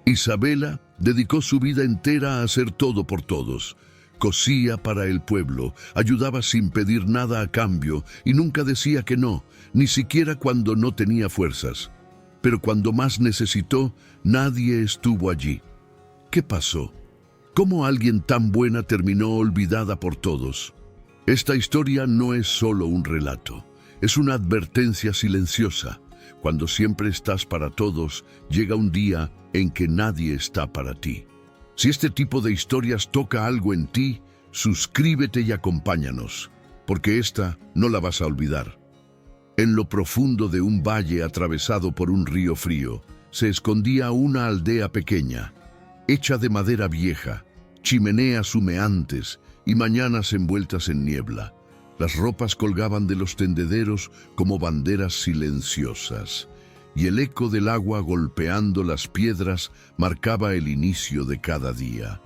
Isabela dedicó su vida entera a hacer todo por todos. Cosía para el pueblo, ayudaba sin pedir nada a cambio y nunca decía que no, ni siquiera cuando no tenía fuerzas. Pero cuando más necesitó, nadie estuvo allí. ¿Qué pasó? ¿Cómo alguien tan buena terminó olvidada por todos? Esta historia no es solo un relato, es una advertencia silenciosa. Cuando siempre estás para todos, llega un día en que nadie está para ti. Si este tipo de historias toca algo en ti, suscríbete y acompáñanos, porque esta no la vas a olvidar. En lo profundo de un valle atravesado por un río frío, se escondía una aldea pequeña, hecha de madera vieja, chimeneas humeantes y mañanas envueltas en niebla. Las ropas colgaban de los tendederos como banderas silenciosas, y el eco del agua golpeando las piedras marcaba el inicio de cada día.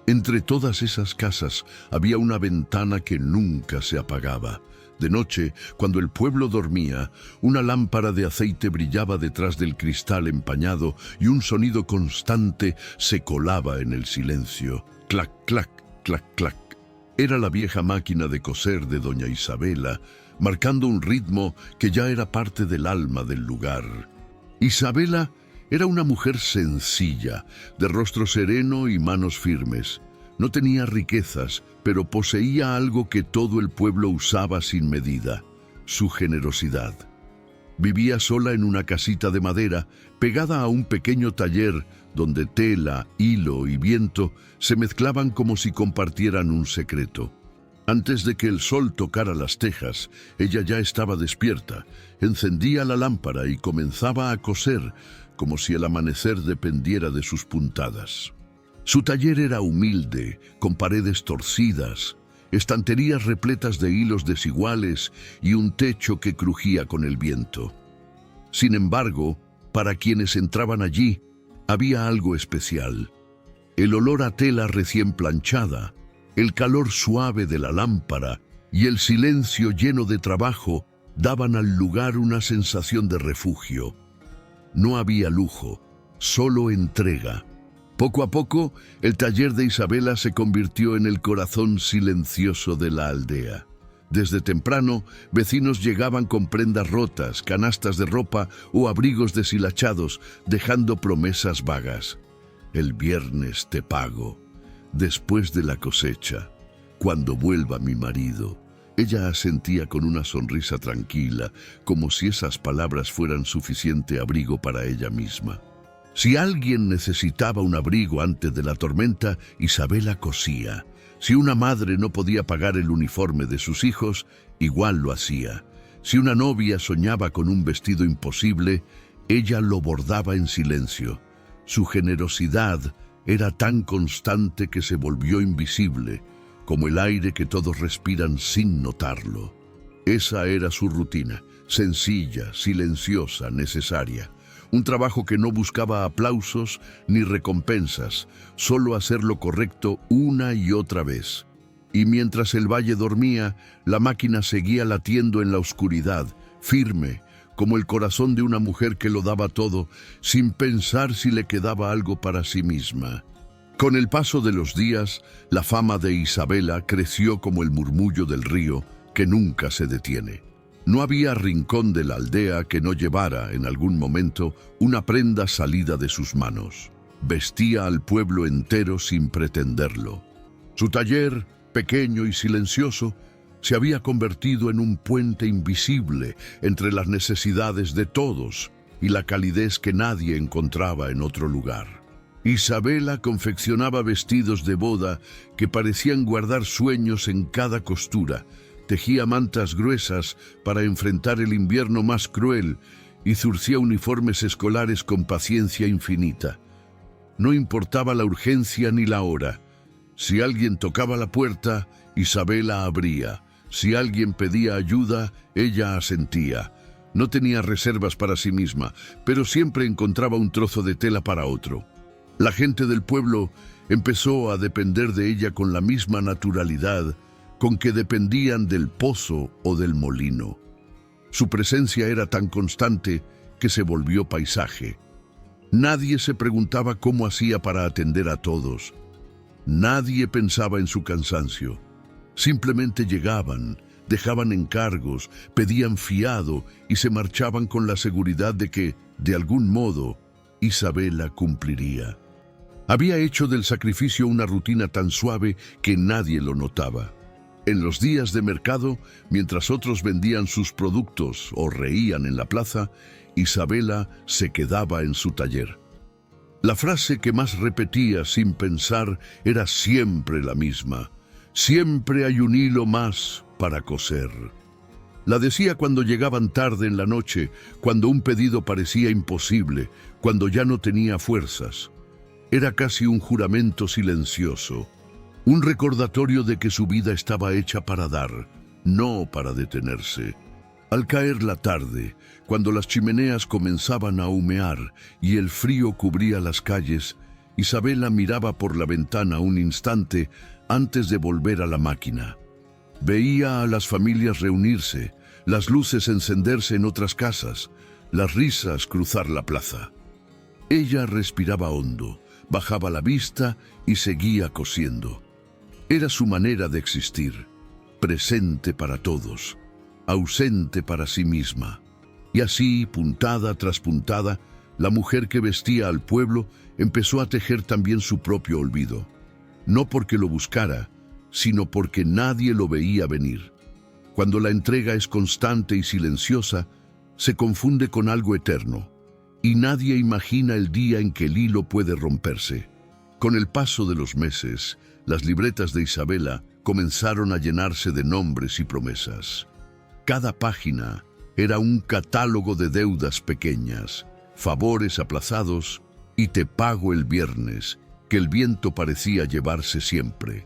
Entre todas esas casas había una ventana que nunca se apagaba. De noche, cuando el pueblo dormía, una lámpara de aceite brillaba detrás del cristal empañado y un sonido constante se colaba en el silencio. Clac, clac, clac, clac. Era la vieja máquina de coser de doña Isabela, marcando un ritmo que ya era parte del alma del lugar. Isabela era una mujer sencilla, de rostro sereno y manos firmes. No tenía riquezas, pero poseía algo que todo el pueblo usaba sin medida: su generosidad. Vivía sola en una casita de madera, pegada a un pequeño taller donde tela, hilo y viento se mezclaban como si compartieran un secreto. Antes de que el sol tocara las tejas, ella ya estaba despierta, encendía la lámpara y comenzaba a coser, como si el amanecer dependiera de sus puntadas. Su taller era humilde, con paredes torcidas, estanterías repletas de hilos desiguales y un techo que crujía con el viento. Sin embargo, para quienes entraban allí, había algo especial. El olor a tela recién planchada, el calor suave de la lámpara y el silencio lleno de trabajo daban al lugar una sensación de refugio. No había lujo, solo entrega. Poco a poco, el taller de Isabela se convirtió en el corazón silencioso de la aldea. Desde temprano, vecinos llegaban con prendas rotas, canastas de ropa o abrigos deshilachados, dejando promesas vagas. El viernes te pago, después de la cosecha, cuando vuelva mi marido. Ella asentía con una sonrisa tranquila, como si esas palabras fueran suficiente abrigo para ella misma. Si alguien necesitaba un abrigo antes de la tormenta, Isabela cosía. Si una madre no podía pagar el uniforme de sus hijos, igual lo hacía. Si una novia soñaba con un vestido imposible, ella lo bordaba en silencio. Su generosidad era tan constante que se volvió invisible, como el aire que todos respiran sin notarlo. Esa era su rutina, sencilla, silenciosa, necesaria. Un trabajo que no buscaba aplausos ni recompensas, solo hacer lo correcto una y otra vez. Y mientras el valle dormía, la máquina seguía latiendo en la oscuridad, firme, como el corazón de una mujer que lo daba todo, sin pensar si le quedaba algo para sí misma. Con el paso de los días, la fama de Isabela creció como el murmullo del río, que nunca se detiene. No había rincón de la aldea que no llevara, en algún momento, una prenda salida de sus manos. Vestía al pueblo entero sin pretenderlo. Su taller, pequeño y silencioso, se había convertido en un puente invisible entre las necesidades de todos y la calidez que nadie encontraba en otro lugar. Isabela confeccionaba vestidos de boda que parecían guardar sueños en cada costura. Tejía mantas gruesas para enfrentar el invierno más cruel y zurcía uniformes escolares con paciencia infinita. No importaba la urgencia ni la hora. Si alguien tocaba la puerta, Isabela abría. Si alguien pedía ayuda, ella asentía. No tenía reservas para sí misma, pero siempre encontraba un trozo de tela para otro. La gente del pueblo empezó a depender de ella con la misma naturalidad con que dependían del pozo o del molino. Su presencia era tan constante que se volvió paisaje. Nadie se preguntaba cómo hacía para atender a todos. Nadie pensaba en su cansancio. Simplemente llegaban, dejaban encargos, pedían fiado y se marchaban con la seguridad de que, de algún modo, Isabela cumpliría. Había hecho del sacrificio una rutina tan suave que nadie lo notaba. En los días de mercado, mientras otros vendían sus productos o reían en la plaza, Isabela se quedaba en su taller. La frase que más repetía sin pensar era siempre la misma: siempre hay un hilo más para coser. La decía cuando llegaban tarde en la noche, cuando un pedido parecía imposible, cuando ya no tenía fuerzas. Era casi un juramento silencioso, un recordatorio de que su vida estaba hecha para dar, no para detenerse. Al caer la tarde, cuando las chimeneas comenzaban a humear y el frío cubría las calles, Isabela miraba por la ventana un instante antes de volver a la máquina. Veía a las familias reunirse, las luces encenderse en otras casas, las risas cruzar la plaza. Ella respiraba hondo, bajaba la vista y seguía cosiendo. Era su manera de existir, presente para todos, ausente para sí misma. Y así, puntada tras puntada, la mujer que vestía al pueblo empezó a tejer también su propio olvido. No porque lo buscara, sino porque nadie lo veía venir. Cuando la entrega es constante y silenciosa, se confunde con algo eterno, y nadie imagina el día en que el hilo puede romperse. Con el paso de los meses, las libretas de Isabela comenzaron a llenarse de nombres y promesas. Cada página era un catálogo de deudas pequeñas, favores aplazados y te pago el viernes, que el viento parecía llevarse siempre.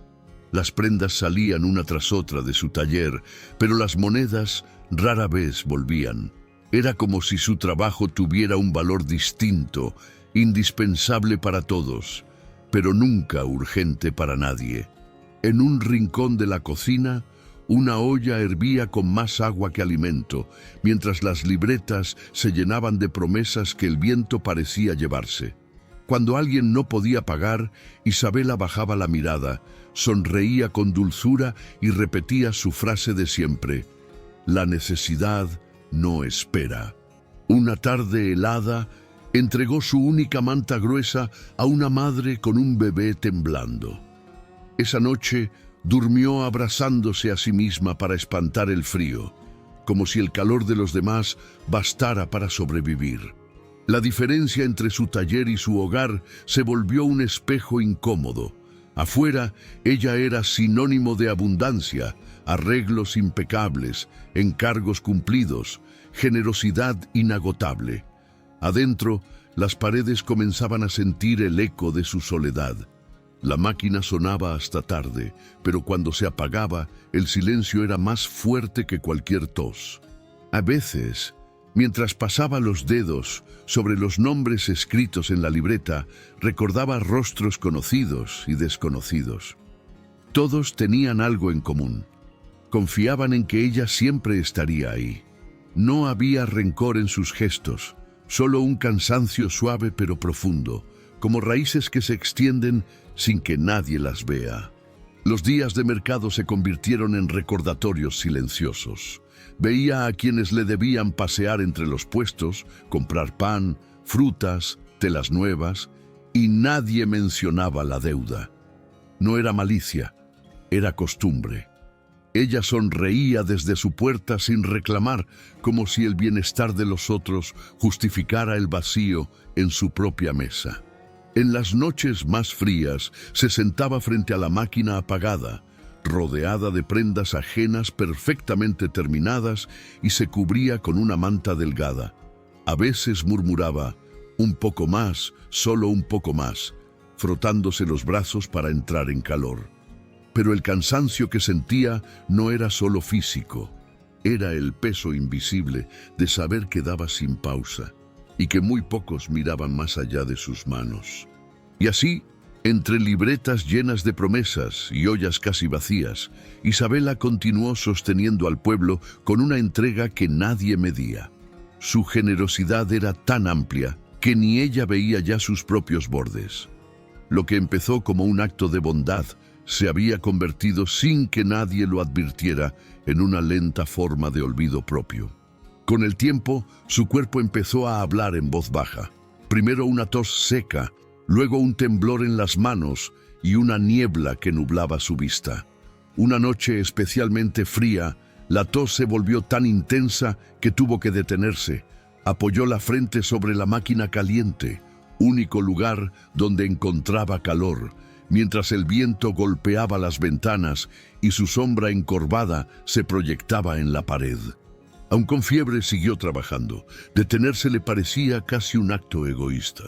Las prendas salían una tras otra de su taller, pero las monedas rara vez volvían. Era como si su trabajo tuviera un valor distinto, indispensable para todos, pero nunca urgente para nadie. En un rincón de la cocina, una olla hervía con más agua que alimento, mientras las libretas se llenaban de promesas que el viento parecía llevarse. Cuando alguien no podía pagar, Isabela bajaba la mirada, sonreía con dulzura y repetía su frase de siempre: la necesidad no espera. Una tarde helada, entregó su única manta gruesa a una madre con un bebé temblando. Esa noche durmió abrazándose a sí misma para espantar el frío, como si el calor de los demás bastara para sobrevivir. La diferencia entre su taller y su hogar se volvió un espejo incómodo. Afuera, ella era sinónimo de abundancia, arreglos impecables, encargos cumplidos, generosidad inagotable. Adentro, las paredes comenzaban a sentir el eco de su soledad. La máquina sonaba hasta tarde, pero cuando se apagaba, el silencio era más fuerte que cualquier tos. A veces, mientras pasaba los dedos sobre los nombres escritos en la libreta, recordaba rostros conocidos y desconocidos. Todos tenían algo en común. Confiaban en que ella siempre estaría ahí. No había rencor en sus gestos, solo un cansancio suave pero profundo, como raíces que se extienden sin que nadie las vea. Los días de mercado se convirtieron en recordatorios silenciosos. Veía a quienes le debían pasear entre los puestos, comprar pan, frutas, telas nuevas, y nadie mencionaba la deuda. No era malicia, era costumbre. Ella sonreía desde su puerta sin reclamar, como si el bienestar de los otros justificara el vacío en su propia mesa. En las noches más frías se sentaba frente a la máquina apagada, rodeada de prendas ajenas perfectamente terminadas, y se cubría con una manta delgada. A veces murmuraba: un poco más, solo un poco más, frotándose los brazos para entrar en calor. Pero el cansancio que sentía no era solo físico, era el peso invisible de saber que daba sin pausa y que muy pocos miraban más allá de sus manos. Y así, entre libretas llenas de promesas y ollas casi vacías, Isabela continuó sosteniendo al pueblo con una entrega que nadie medía. Su generosidad era tan amplia que ni ella veía ya sus propios bordes. Lo que empezó como un acto de bondad se había convertido, sin que nadie lo advirtiera, en una lenta forma de olvido propio. Con el tiempo, su cuerpo empezó a hablar en voz baja. Primero una tos seca, luego un temblor en las manos y una niebla que nublaba su vista. Una noche especialmente fría, la tos se volvió tan intensa que tuvo que detenerse. Apoyó la frente sobre la máquina caliente, único lugar donde encontraba calor, mientras el viento golpeaba las ventanas y su sombra encorvada se proyectaba en la pared. Aun con fiebre siguió trabajando. Detenerse le parecía casi un acto egoísta.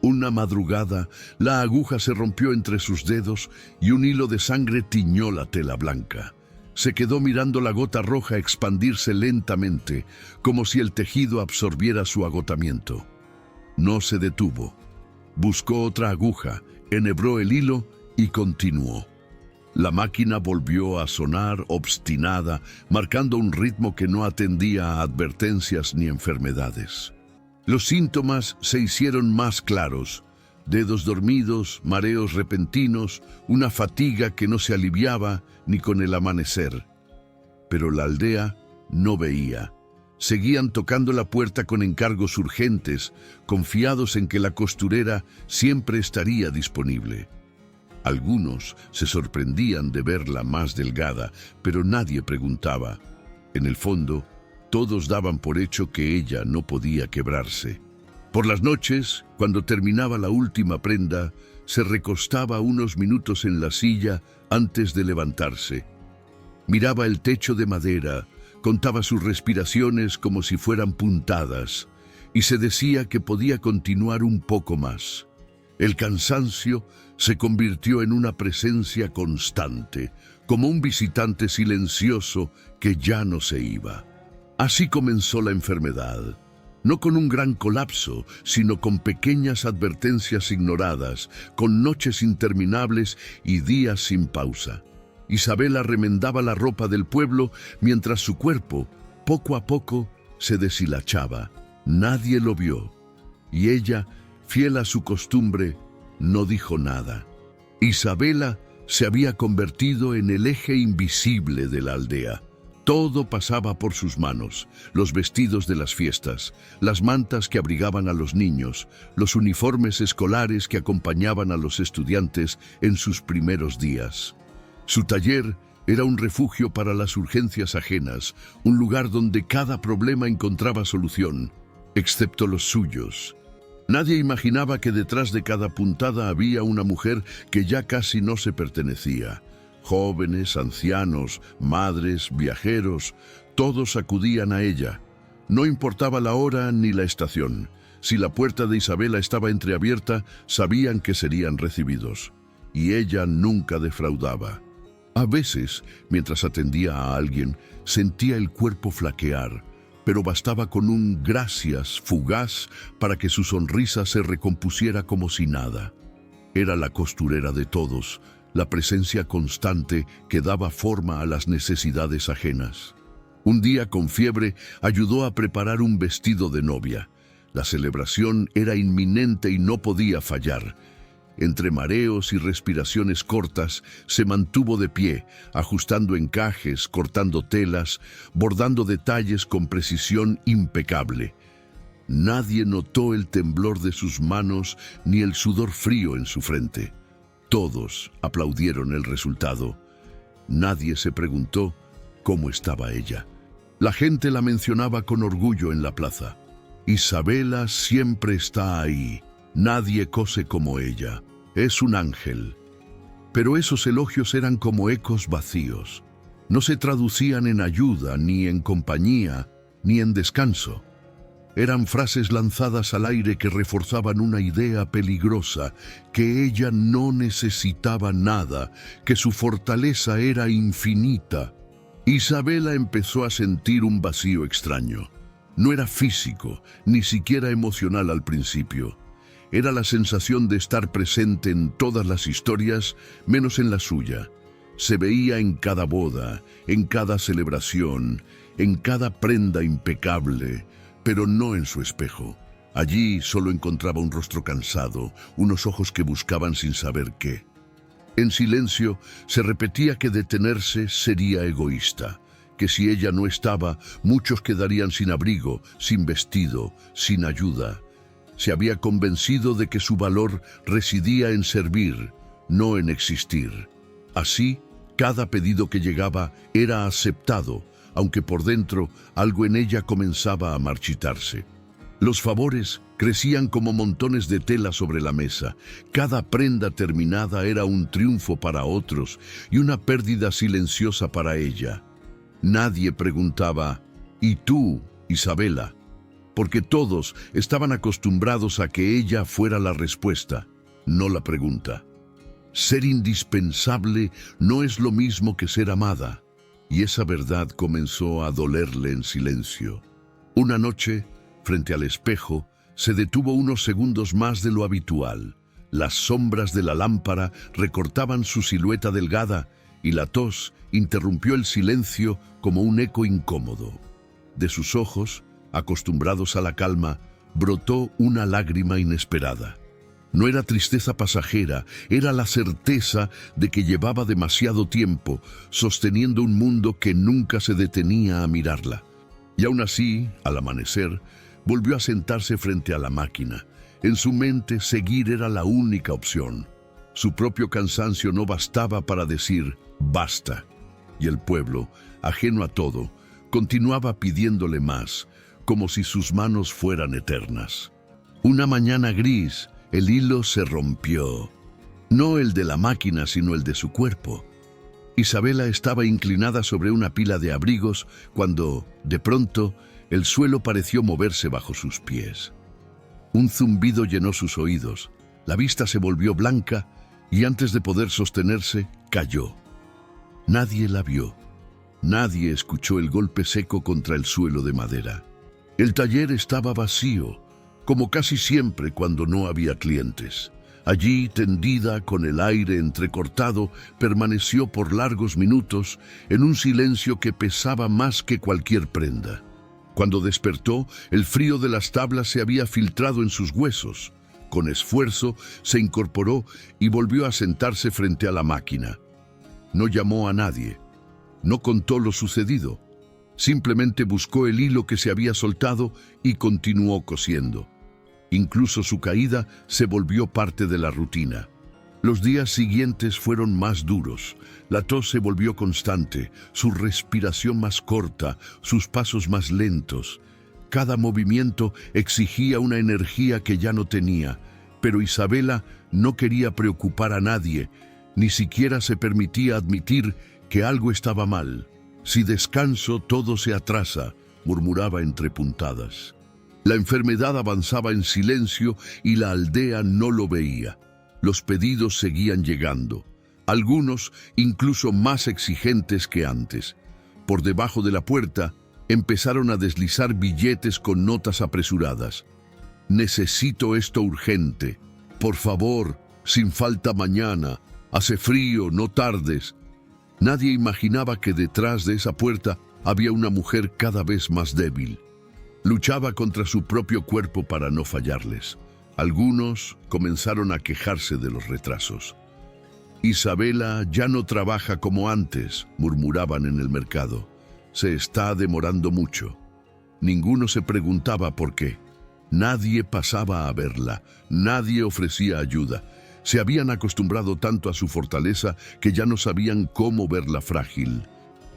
Una madrugada, la aguja se rompió entre sus dedos y un hilo de sangre tiñó la tela blanca. Se quedó mirando la gota roja expandirse lentamente, como si el tejido absorbiera su agotamiento. No se detuvo. Buscó otra aguja, enhebró el hilo y continuó. La máquina volvió a sonar obstinada, marcando un ritmo que no atendía a advertencias ni enfermedades. Los síntomas se hicieron más claros: dedos dormidos, mareos repentinos, una fatiga que no se aliviaba ni con el amanecer. Pero la aldea no veía. Seguían tocando la puerta con encargos urgentes, confiados en que la costurera siempre estaría disponible. Algunos se sorprendían de verla más delgada, pero nadie preguntaba. En el fondo, todos daban por hecho que ella no podía quebrarse. Por las noches, cuando terminaba la última prenda, se recostaba unos minutos en la silla antes de levantarse. Miraba el techo de madera, contaba sus respiraciones como si fueran puntadas, y se decía que podía continuar un poco más. El cansancio se convirtió en una presencia constante, como un visitante silencioso que ya no se iba. Así comenzó la enfermedad, no con un gran colapso, sino con pequeñas advertencias ignoradas, con noches interminables y días sin pausa. Isabela remendaba la ropa del pueblo mientras su cuerpo, poco a poco, se deshilachaba. Nadie lo vio, y ella, fiel a su costumbre, no dijo nada. Isabela se había convertido en el eje invisible de la aldea. Todo pasaba por sus manos: los vestidos de las fiestas, las mantas que abrigaban a los niños, los uniformes escolares que acompañaban a los estudiantes en sus primeros días. Su taller era un refugio para las urgencias ajenas, un lugar donde cada problema encontraba solución, excepto los suyos. Nadie imaginaba que detrás de cada puntada había una mujer que ya casi no se pertenecía. Jóvenes, ancianos, madres, viajeros, todos acudían a ella. No importaba la hora ni la estación. Si la puerta de Isabela estaba entreabierta, sabían que serían recibidos. Y ella nunca defraudaba. A veces, mientras atendía a alguien, sentía el cuerpo flaquear, pero bastaba con un gracias fugaz para que su sonrisa se recompusiera como si nada. Era la costurera de todos, la presencia constante que daba forma a las necesidades ajenas. Un día, con fiebre, ayudó a preparar un vestido de novia. La celebración era inminente y no podía fallar. Entre mareos y respiraciones cortas, se mantuvo de pie, ajustando encajes, cortando telas, bordando detalles con precisión impecable. Nadie notó el temblor de sus manos ni el sudor frío en su frente. Todos aplaudieron el resultado. Nadie se preguntó cómo estaba ella. La gente la mencionaba con orgullo en la plaza. Isabela siempre está ahí. Nadie cose como ella. Es un ángel. Pero esos elogios eran como ecos vacíos. No se traducían en ayuda, ni en compañía, ni en descanso. Eran frases lanzadas al aire que reforzaban una idea peligrosa: que ella no necesitaba nada, que su fortaleza era infinita. Isabela empezó a sentir un vacío extraño. No era físico, ni siquiera emocional al principio. Era la sensación de estar presente en todas las historias, menos en la suya. Se veía en cada boda, en cada celebración, en cada prenda impecable, pero no en su espejo. Allí solo encontraba un rostro cansado, unos ojos que buscaban sin saber qué. En silencio se repetía que detenerse sería egoísta, que si ella no estaba, muchos quedarían sin abrigo, sin vestido, sin ayuda. Se había convencido de que su valor residía en servir, no en existir. Así, cada pedido que llegaba era aceptado, aunque por dentro algo en ella comenzaba a marchitarse. Los favores crecían como montones de tela sobre la mesa. Cada prenda terminada era un triunfo para otros y una pérdida silenciosa para ella. Nadie preguntaba, ¿y tú, Isabela? Porque todos estaban acostumbrados a que ella fuera la respuesta, no la pregunta. Ser indispensable no es lo mismo que ser amada, y esa verdad comenzó a dolerle en silencio. Una noche, frente al espejo, se detuvo unos segundos más de lo habitual. Las sombras de la lámpara recortaban su silueta delgada y la tos interrumpió el silencio como un eco incómodo. De sus ojos, acostumbrados a la calma, brotó una lágrima inesperada. No era tristeza pasajera, era la certeza de que llevaba demasiado tiempo sosteniendo un mundo que nunca se detenía a mirarla. Y aún así, al amanecer, volvió a sentarse frente a la máquina. En su mente, seguir era la única opción. Su propio cansancio no bastaba para decir «basta». Y el pueblo, ajeno a todo, continuaba pidiéndole más, como si sus manos fueran eternas. Una mañana gris, el hilo se rompió. No el de la máquina, sino el de su cuerpo. Isabela estaba inclinada sobre una pila de abrigos cuando, de pronto, el suelo pareció moverse bajo sus pies. Un zumbido llenó sus oídos, la vista se volvió blanca y antes de poder sostenerse, cayó. Nadie la vio. Nadie escuchó el golpe seco contra el suelo de madera. El taller estaba vacío, como casi siempre cuando no había clientes. Allí, tendida, con el aire entrecortado, permaneció por largos minutos en un silencio que pesaba más que cualquier prenda. Cuando despertó, el frío de las tablas se había filtrado en sus huesos. Con esfuerzo, se incorporó y volvió a sentarse frente a la máquina. No llamó a nadie. No contó lo sucedido. Simplemente buscó el hilo que se había soltado y continuó cosiendo. Incluso su caída se volvió parte de la rutina. Los días siguientes fueron más duros. La tos se volvió constante, su respiración más corta, sus pasos más lentos. Cada movimiento exigía una energía que ya no tenía, pero Isabela no quería preocupar a nadie, ni siquiera se permitía admitir que algo estaba mal. Si descanso, todo se atrasa, murmuraba entre puntadas. La enfermedad avanzaba en silencio y la aldea no lo veía. Los pedidos seguían llegando, algunos incluso más exigentes que antes. Por debajo de la puerta empezaron a deslizar billetes con notas apresuradas. «Necesito esto urgente. Por favor, sin falta mañana. Hace frío, no tardes». Nadie imaginaba que detrás de esa puerta había una mujer cada vez más débil. Luchaba contra su propio cuerpo para no fallarles. Algunos comenzaron a quejarse de los retrasos. «Isabela ya no trabaja como antes», murmuraban en el mercado. «Se está demorando mucho». Ninguno se preguntaba por qué. Nadie pasaba a verla, nadie ofrecía ayuda. Se habían acostumbrado tanto a su fortaleza que ya no sabían cómo verla frágil.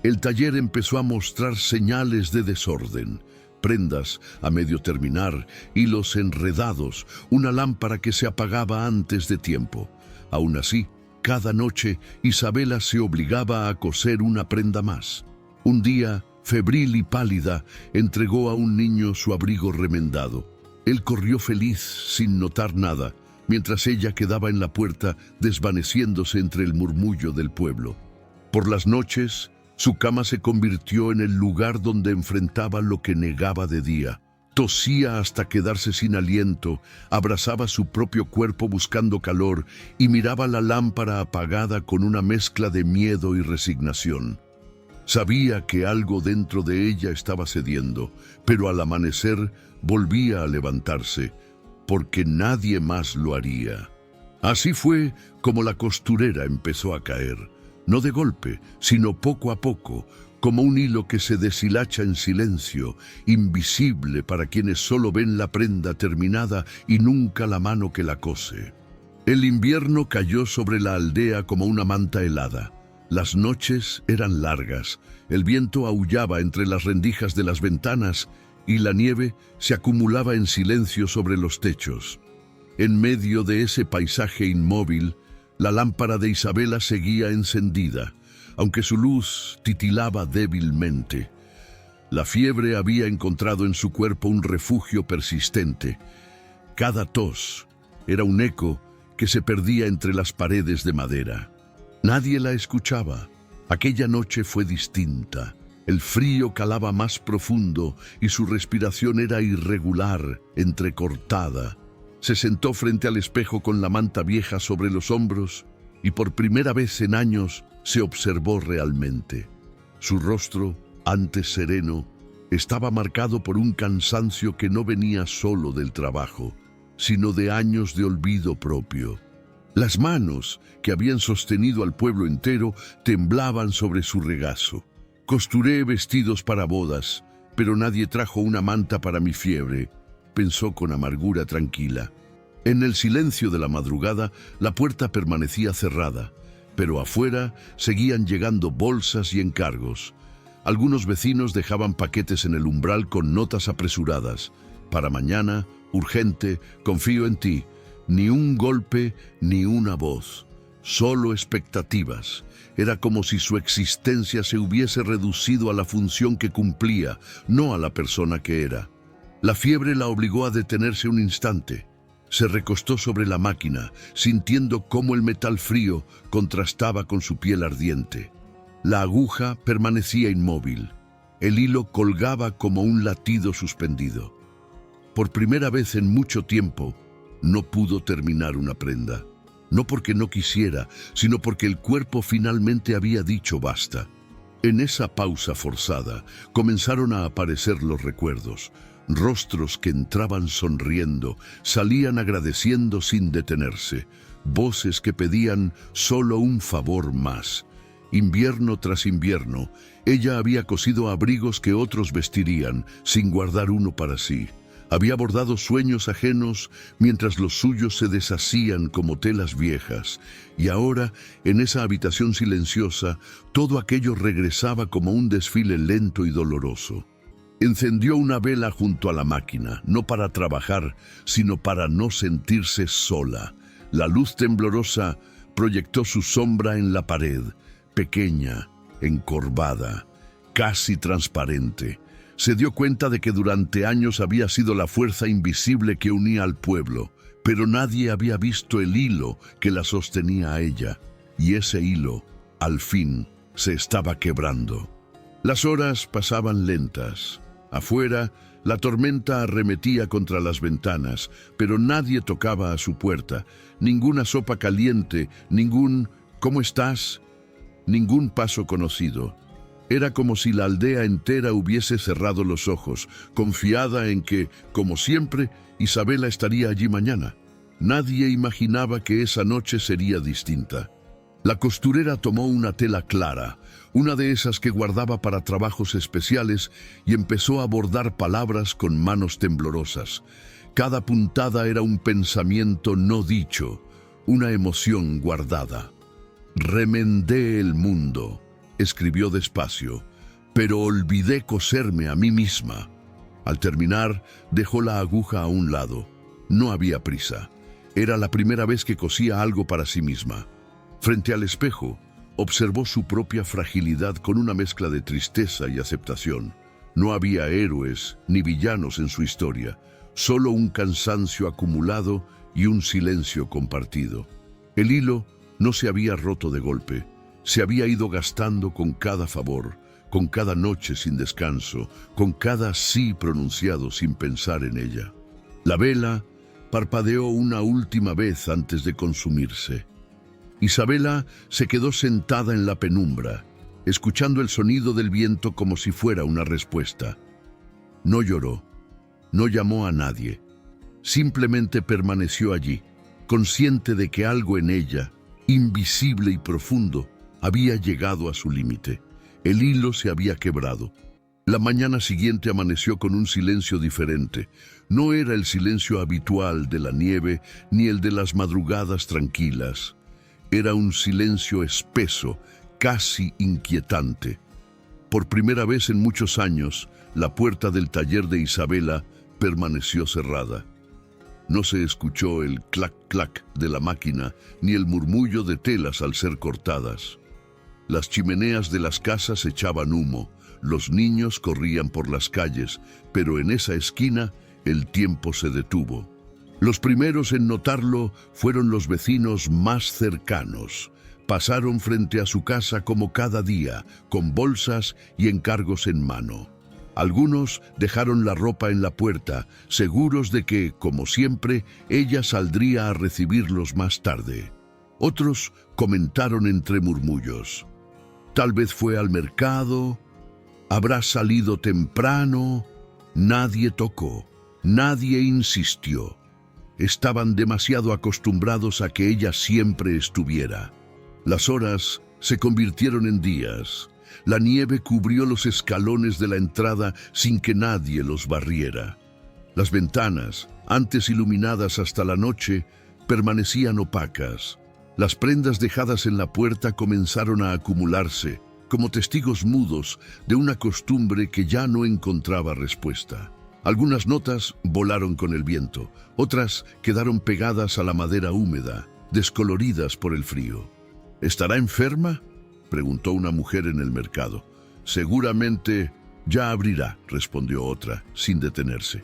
El taller empezó a mostrar señales de desorden. Prendas a medio terminar, hilos enredados, una lámpara que se apagaba antes de tiempo. Aún así, cada noche Isabela se obligaba a coser una prenda más. Un día, febril y pálida, entregó a un niño su abrigo remendado. Él corrió feliz, sin notar nada, mientras ella quedaba en la puerta desvaneciéndose entre el murmullo del pueblo. Por las noches, su cama se convirtió en el lugar donde enfrentaba lo que negaba de día. Tosía hasta quedarse sin aliento, abrazaba su propio cuerpo buscando calor y miraba la lámpara apagada con una mezcla de miedo y resignación. Sabía que algo dentro de ella estaba cediendo, pero al amanecer volvía a levantarse, porque nadie más lo haría. Así fue como la costurera empezó a caer, no de golpe, sino poco a poco, como un hilo que se deshilacha en silencio, invisible para quienes solo ven la prenda terminada y nunca la mano que la cose. El invierno cayó sobre la aldea como una manta helada. Las noches eran largas, el viento aullaba entre las rendijas de las ventanas y la nieve se acumulaba en silencio sobre los techos. En medio de ese paisaje inmóvil, la lámpara de Isabela seguía encendida, aunque su luz titilaba débilmente. La fiebre había encontrado en su cuerpo un refugio persistente. Cada tos era un eco que se perdía entre las paredes de madera. Nadie la escuchaba. Aquella noche fue distinta. El frío calaba más profundo y su respiración era irregular, entrecortada. Se sentó frente al espejo con la manta vieja sobre los hombros y por primera vez en años se observó realmente. Su rostro, antes sereno, estaba marcado por un cansancio que no venía solo del trabajo, sino de años de olvido propio. Las manos, que habían sostenido al pueblo entero, temblaban sobre su regazo. Costuré vestidos para bodas, pero nadie trajo una manta para mi fiebre, pensó con amargura tranquila. En el silencio de la madrugada, la puerta permanecía cerrada, pero afuera seguían llegando bolsas y encargos. Algunos vecinos dejaban paquetes en el umbral con notas apresuradas. Para mañana, urgente, confío en ti. Ni un golpe, ni una voz. Solo expectativas. Era como si su existencia se hubiese reducido a la función que cumplía, no a la persona que era. La fiebre la obligó a detenerse un instante. Se recostó sobre la máquina, sintiendo cómo el metal frío contrastaba con su piel ardiente. La aguja permanecía inmóvil. El hilo colgaba como un latido suspendido. Por primera vez en mucho tiempo, no pudo terminar una prenda. No porque no quisiera, sino porque el cuerpo finalmente había dicho basta. En esa pausa forzada comenzaron a aparecer los recuerdos. Rostros que entraban sonriendo, salían agradeciendo sin detenerse. Voces que pedían solo un favor más. Invierno tras invierno, ella había cosido abrigos que otros vestirían, sin guardar uno para sí. Había bordado sueños ajenos mientras los suyos se deshacían como telas viejas, y ahora, en esa habitación silenciosa, todo aquello regresaba como un desfile lento y doloroso. Encendió una vela junto a la máquina, no para trabajar, sino para no sentirse sola. La luz temblorosa proyectó su sombra en la pared, pequeña, encorvada, casi transparente. Se dio cuenta de que durante años había sido la fuerza invisible que unía al pueblo, pero nadie había visto el hilo que la sostenía a ella, y ese hilo, al fin, se estaba quebrando. Las horas pasaban lentas. Afuera, la tormenta arremetía contra las ventanas, pero nadie tocaba a su puerta. Ninguna sopa caliente, ningún ¿cómo estás?, ningún paso conocido. Era como si la aldea entera hubiese cerrado los ojos, confiada en que, como siempre, Isabela estaría allí mañana. Nadie imaginaba que esa noche sería distinta. La costurera tomó una tela clara, una de esas que guardaba para trabajos especiales, y empezó a bordar palabras con manos temblorosas. Cada puntada era un pensamiento no dicho, una emoción guardada. Remendé el mundo, escribió despacio, pero olvidé coserme a mí misma. Al terminar, dejó la aguja a un lado. No había prisa. Era la primera vez que cosía algo para sí misma. Frente al espejo, observó su propia fragilidad con una mezcla de tristeza y aceptación. No había héroes ni villanos en su historia, solo un cansancio acumulado y un silencio compartido. El hilo no se había roto de golpe, se había ido gastando con cada favor, con cada noche sin descanso, con cada sí pronunciado sin pensar en ella. La vela parpadeó una última vez antes de consumirse. Isabela se quedó sentada en la penumbra, escuchando el sonido del viento como si fuera una respuesta. No lloró, no llamó a nadie, simplemente permaneció allí, consciente de que algo en ella, invisible y profundo, había llegado a su límite. El hilo se había quebrado. La mañana siguiente amaneció con un silencio diferente. No era el silencio habitual de la nieve ni el de las madrugadas tranquilas. Era un silencio espeso, casi inquietante. Por primera vez en muchos años, la puerta del taller de Isabela permaneció cerrada. No se escuchó el clac-clac de la máquina ni el murmullo de telas al ser cortadas. Las chimeneas de las casas echaban humo, los niños corrían por las calles, pero en esa esquina el tiempo se detuvo. Los primeros en notarlo fueron los vecinos más cercanos. Pasaron frente a su casa como cada día, con bolsas y encargos en mano. Algunos dejaron la ropa en la puerta, seguros de que, como siempre, ella saldría a recibirlos más tarde. Otros comentaron entre murmullos: tal vez fue al mercado, habrá salido temprano. Nadie tocó, nadie insistió. Estaban demasiado acostumbrados a que ella siempre estuviera. Las horas se convirtieron en días. La nieve cubrió los escalones de la entrada sin que nadie los barriera. Las ventanas, antes iluminadas hasta la noche, permanecían opacas. Las prendas dejadas en la puerta comenzaron a acumularse, como testigos mudos de una costumbre que ya no encontraba respuesta. Algunas notas volaron con el viento, otras quedaron pegadas a la madera húmeda, descoloridas por el frío. ¿Estará enferma?, preguntó una mujer en el mercado. Seguramente ya abrirá, respondió otra, sin detenerse.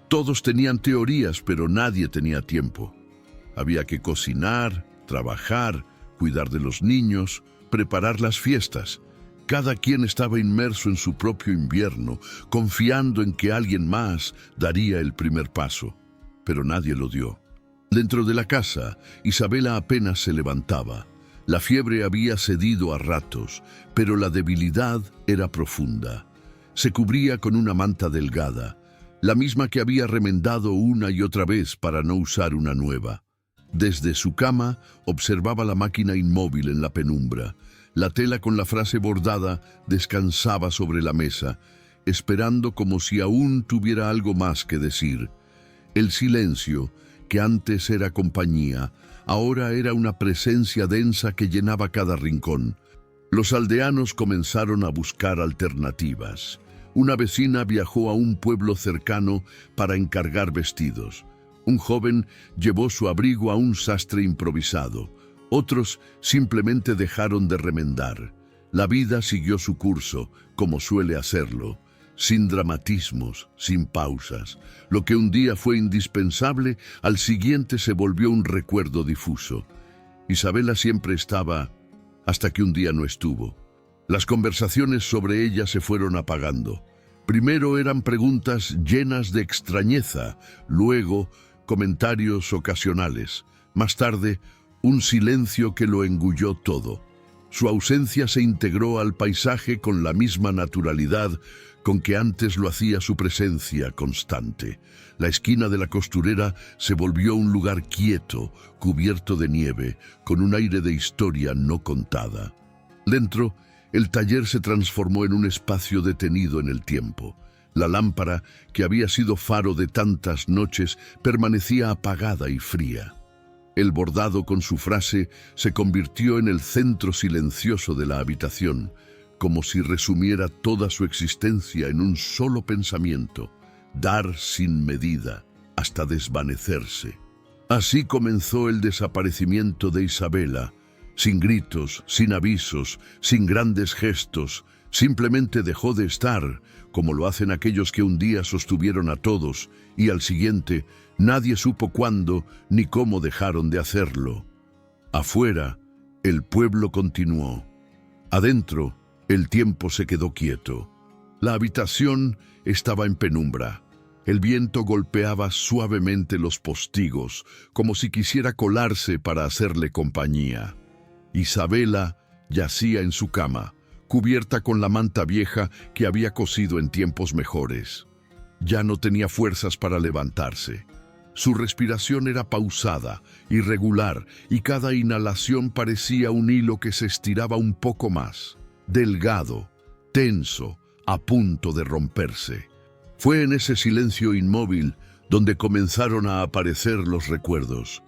Todos tenían teorías, pero nadie tenía tiempo. Había que cocinar, trabajar, cuidar de los niños, preparar las fiestas. Cada quien estaba inmerso en su propio invierno, confiando en que alguien más daría el primer paso. Pero nadie lo dio. Dentro de la casa, Isabela apenas se levantaba. La fiebre había cedido a ratos, pero la debilidad era profunda. Se cubría con una manta delgada, la misma que había remendado una y otra vez para no usar una nueva. Desde su cama observaba la máquina inmóvil en la penumbra. La tela con la frase bordada descansaba sobre la mesa, esperando como si aún tuviera algo más que decir. El silencio, que antes era compañía, ahora era una presencia densa que llenaba cada rincón. Los aldeanos comenzaron a buscar alternativas. Una vecina viajó a un pueblo cercano para encargar vestidos. Un joven llevó su abrigo a un sastre improvisado. Otros simplemente dejaron de remendar. La vida siguió su curso, como suele hacerlo, sin dramatismos, sin pausas. Lo que un día fue indispensable, al siguiente se volvió un recuerdo difuso. Isabela siempre estaba, hasta que un día no estuvo. Las conversaciones sobre ella se fueron apagando. Primero eran preguntas llenas de extrañeza, luego comentarios ocasionales. Más tarde, un silencio que lo engulló todo. Su ausencia se integró al paisaje con la misma naturalidad con que antes lo hacía su presencia constante. La esquina de la costurera se volvió un lugar quieto, cubierto de nieve, con un aire de historia no contada. Dentro, el taller se transformó en un espacio detenido en el tiempo. La lámpara, que había sido faro de tantas noches, permanecía apagada y fría. El bordado con su frase se convirtió en el centro silencioso de la habitación, como si resumiera toda su existencia en un solo pensamiento: dar sin medida, hasta desvanecerse. Así comenzó el desaparecimiento de Isabela, sin gritos, sin avisos, sin grandes gestos. Simplemente dejó de estar, como lo hacen aquellos que un día sostuvieron a todos, y al siguiente nadie supo cuándo ni cómo dejaron de hacerlo. Afuera, el pueblo continuó. Adentro, el tiempo se quedó quieto. La habitación estaba en penumbra. El viento golpeaba suavemente los postigos, como si quisiera colarse para hacerle compañía. Isabela yacía en su cama, cubierta con la manta vieja que había cosido en tiempos mejores. Ya no tenía fuerzas para levantarse. Su respiración era pausada, irregular, y cada inhalación parecía un hilo que se estiraba un poco más, delgado, tenso, a punto de romperse. Fue en ese silencio inmóvil donde comenzaron a aparecer los recuerdos.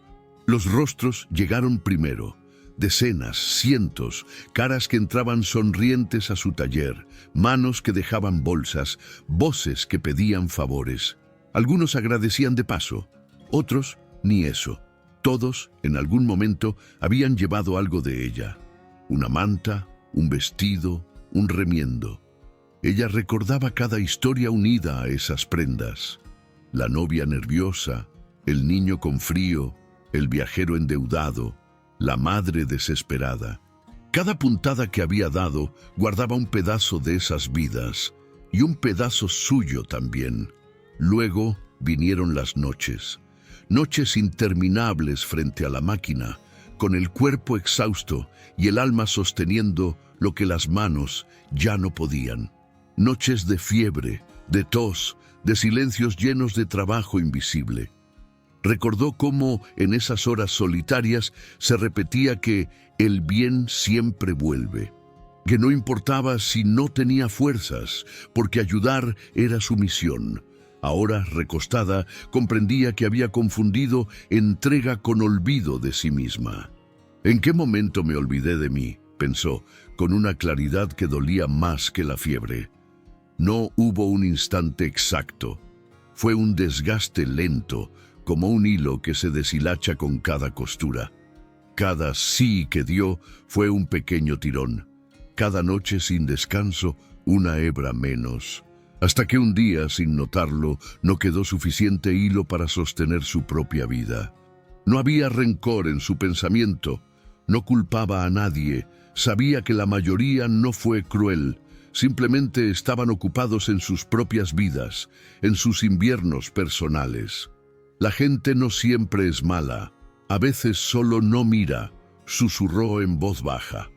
Los rostros llegaron primero, decenas, cientos, caras que entraban sonrientes a su taller, manos que dejaban bolsas, voces que pedían favores. Algunos agradecían de paso, otros ni eso. Todos, en algún momento, habían llevado algo de ella. Una manta, un vestido, un remiendo. Ella recordaba cada historia unida a esas prendas. La novia nerviosa, el niño con frío, el viajero endeudado, la madre desesperada. Cada puntada que había dado guardaba un pedazo de esas vidas, y un pedazo suyo también. Luego vinieron las noches. Noches interminables frente a la máquina, con el cuerpo exhausto y el alma sosteniendo lo que las manos ya no podían. Noches de fiebre, de tos, de silencios llenos de trabajo invisible. Recordó cómo en esas horas solitarias se repetía que el bien siempre vuelve, que no importaba si no tenía fuerzas, porque ayudar era su misión. Ahora, recostada, comprendía que había confundido entrega con olvido de sí misma. ¿En qué momento me olvidé de mí?, pensó, con una claridad que dolía más que la fiebre. No hubo un instante exacto. Fue un desgaste lento, como un hilo que se deshilacha con cada costura. Cada sí que dio fue un pequeño tirón. Cada noche sin descanso, una hebra menos. Hasta que un día, sin notarlo, no quedó suficiente hilo para sostener su propia vida. No había rencor en su pensamiento, no culpaba a nadie, sabía que la mayoría no fue cruel, simplemente estaban ocupados en sus propias vidas, en sus inviernos personales. La gente no siempre es mala, a veces solo no mira, susurró en voz baja.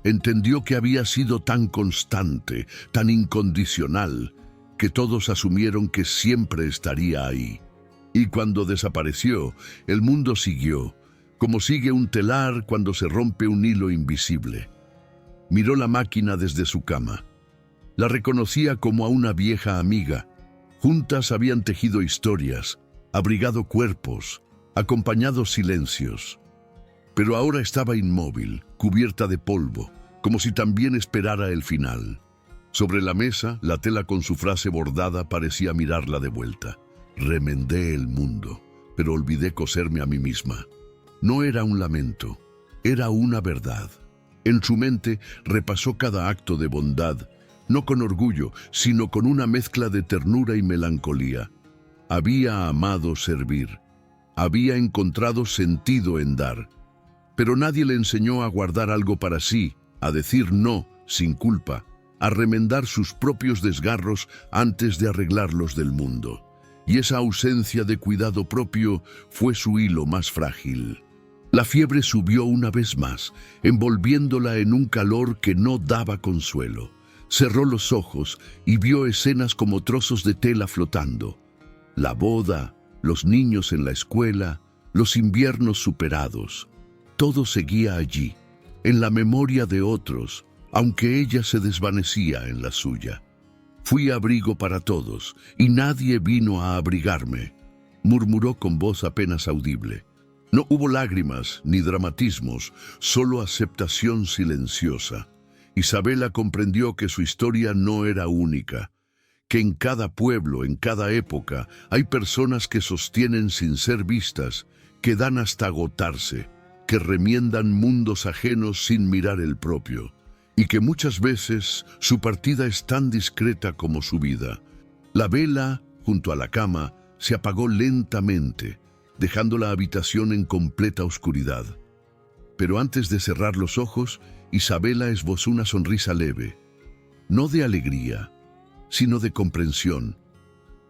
Entendió que había sido tan constante, tan incondicional, que todos asumieron que siempre estaría ahí. Y cuando desapareció, el mundo siguió, como sigue un telar cuando se rompe un hilo invisible. Miró la máquina desde su cama. La reconocía como a una vieja amiga. Juntas habían tejido historias, abrigado cuerpos, acompañado silencios. Pero ahora estaba inmóvil, cubierta de polvo, como si también esperara el final. Sobre la mesa, la tela con su frase bordada parecía mirarla de vuelta. Remendé el mundo, pero olvidé coserme a mí misma. No era un lamento, era una verdad. En su mente repasó cada acto de bondad, no con orgullo, sino con una mezcla de ternura y melancolía. Había amado servir, había encontrado sentido en dar, pero nadie le enseñó a guardar algo para sí, a decir no, sin culpa, a remendar sus propios desgarros antes de arreglarlos del mundo. Y esa ausencia de cuidado propio fue su hilo más frágil. La fiebre subió una vez más, envolviéndola en un calor que no daba consuelo. Cerró los ojos y vio escenas como trozos de tela flotando. La boda, los niños en la escuela, los inviernos superados. Todo seguía allí, en la memoria de otros, aunque ella se desvanecía en la suya. Fui abrigo para todos, y nadie vino a abrigarme, murmuró con voz apenas audible. No hubo lágrimas ni dramatismos, solo aceptación silenciosa. Isabela comprendió que su historia no era única, que en cada pueblo, en cada época, hay personas que sostienen sin ser vistas, que dan hasta agotarse, que remiendan mundos ajenos sin mirar el propio, y que muchas veces su partida es tan discreta como su vida. La vela, junto a la cama, se apagó lentamente, dejando la habitación en completa oscuridad. Pero antes de cerrar los ojos, Isabela esbozó una sonrisa leve, no de alegría, sino de comprensión.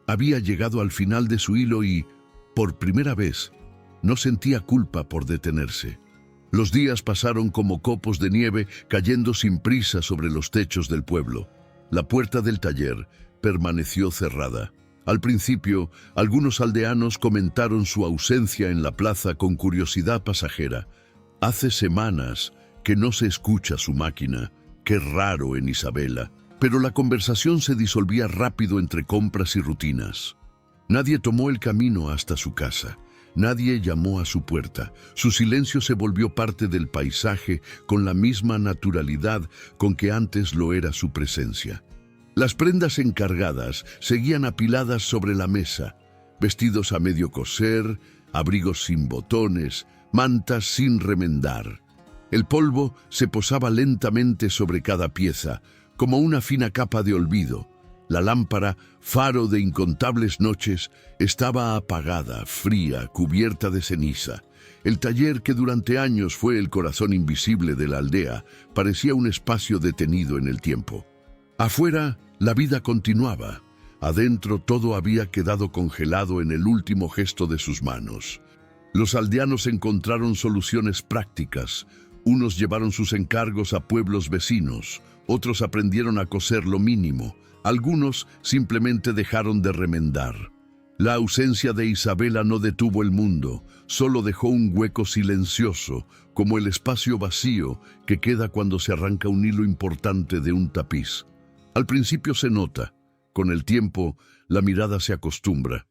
Había llegado al final de su hilo y, por primera vez, no sentía culpa por detenerse. Los días pasaron como copos de nieve cayendo sin prisa sobre los techos del pueblo. La puerta del taller permaneció cerrada. Al principio, algunos aldeanos comentaron su ausencia en la plaza con curiosidad pasajera. Hace semanas que no se escucha su máquina. Qué raro en Isabela. Pero la conversación se disolvía rápido entre compras y rutinas. Nadie tomó el camino hasta su casa. Nadie llamó a su puerta. Su silencio se volvió parte del paisaje con la misma naturalidad con que antes lo era su presencia. Las prendas encargadas seguían apiladas sobre la mesa. Vestidos a medio coser, abrigos sin botones, mantas sin remendar. El polvo se posaba lentamente sobre cada pieza, como una fina capa de olvido. La lámpara, faro de incontables noches, estaba apagada, fría, cubierta de ceniza. El taller, que durante años fue el corazón invisible de la aldea, parecía un espacio detenido en el tiempo. Afuera, la vida continuaba. Adentro, todo había quedado congelado en el último gesto de sus manos. Los aldeanos encontraron soluciones prácticas. Unos llevaron sus encargos a pueblos vecinos, otros aprendieron a coser lo mínimo, algunos simplemente dejaron de remendar. La ausencia de Isabela no detuvo el mundo, solo dejó un hueco silencioso, como el espacio vacío que queda cuando se arranca un hilo importante de un tapiz. Al principio se nota, con el tiempo la mirada se acostumbra.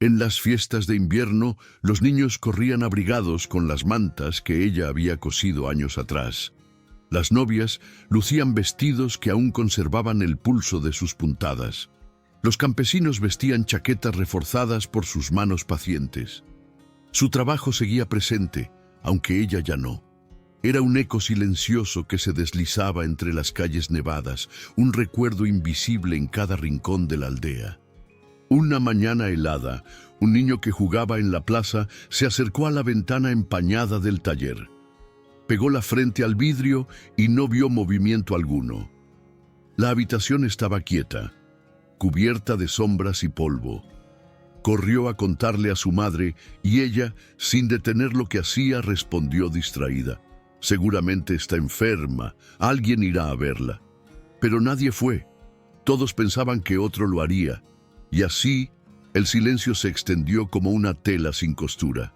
En las fiestas de invierno, los niños corrían abrigados con las mantas que ella había cosido años atrás. Las novias lucían vestidos que aún conservaban el pulso de sus puntadas. Los campesinos vestían chaquetas reforzadas por sus manos pacientes. Su trabajo seguía presente, aunque ella ya no. Era un eco silencioso que se deslizaba entre las calles nevadas, un recuerdo invisible en cada rincón de la aldea. Una mañana helada, un niño que jugaba en la plaza se acercó a la ventana empañada del taller. Pegó la frente al vidrio y no vio movimiento alguno. La habitación estaba quieta, cubierta de sombras y polvo. Corrió a contarle a su madre y ella, sin detener lo que hacía, respondió distraída. Seguramente está enferma, alguien irá a verla. Pero nadie fue. Todos pensaban que otro lo haría. Y así, el silencio se extendió como una tela sin costura.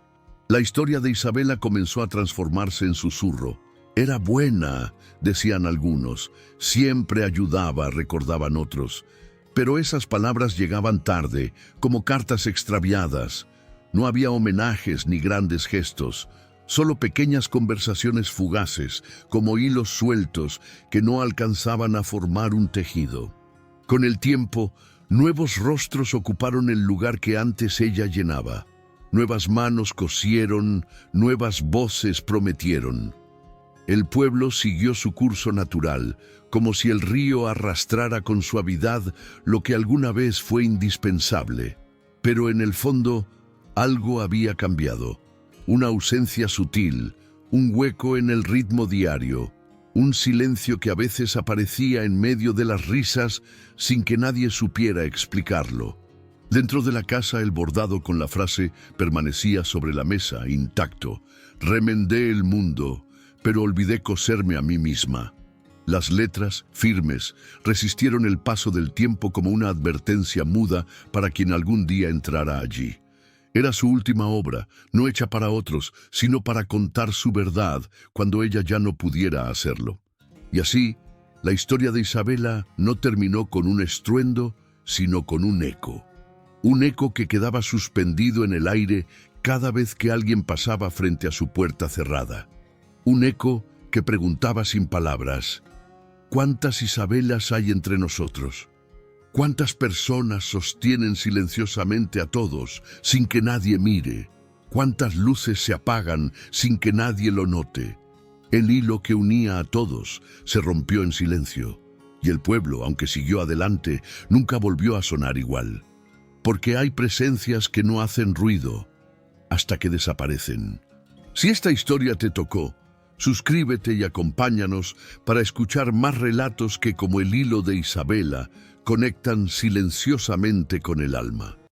La historia de Isabela comenzó a transformarse en susurro. Era buena, decían algunos. Siempre ayudaba, recordaban otros. Pero esas palabras llegaban tarde, como cartas extraviadas. No había homenajes ni grandes gestos. Solo pequeñas conversaciones fugaces, como hilos sueltos que no alcanzaban a formar un tejido. Con el tiempo, nuevos rostros ocuparon el lugar que antes ella llenaba. Nuevas manos cosieron, nuevas voces prometieron. El pueblo siguió su curso natural, como si el río arrastrara con suavidad lo que alguna vez fue indispensable. Pero en el fondo, algo había cambiado. Una ausencia sutil, un hueco en el ritmo diario, un silencio que a veces aparecía en medio de las risas sin que nadie supiera explicarlo. Dentro de la casa el bordado con la frase permanecía sobre la mesa, intacto. Remendé el mundo, pero olvidé coserme a mí misma. Las letras, firmes, resistieron el paso del tiempo como una advertencia muda para quien algún día entrara allí. Era su última obra, no hecha para otros, sino para contar su verdad cuando ella ya no pudiera hacerlo. Y así, la historia de Isabela no terminó con un estruendo, sino con un eco. Un eco que quedaba suspendido en el aire cada vez que alguien pasaba frente a su puerta cerrada. Un eco que preguntaba sin palabras: ¿cuántas Isabelas hay entre nosotros? ¿Cuántas personas sostienen silenciosamente a todos sin que nadie mire? ¿Cuántas luces se apagan sin que nadie lo note? El hilo que unía a todos se rompió en silencio, y el pueblo, aunque siguió adelante, nunca volvió a sonar igual. Porque hay presencias que no hacen ruido hasta que desaparecen. Si esta historia te tocó, suscríbete y acompáñanos para escuchar más relatos que, como el hilo de Isabela, conectan silenciosamente con el alma.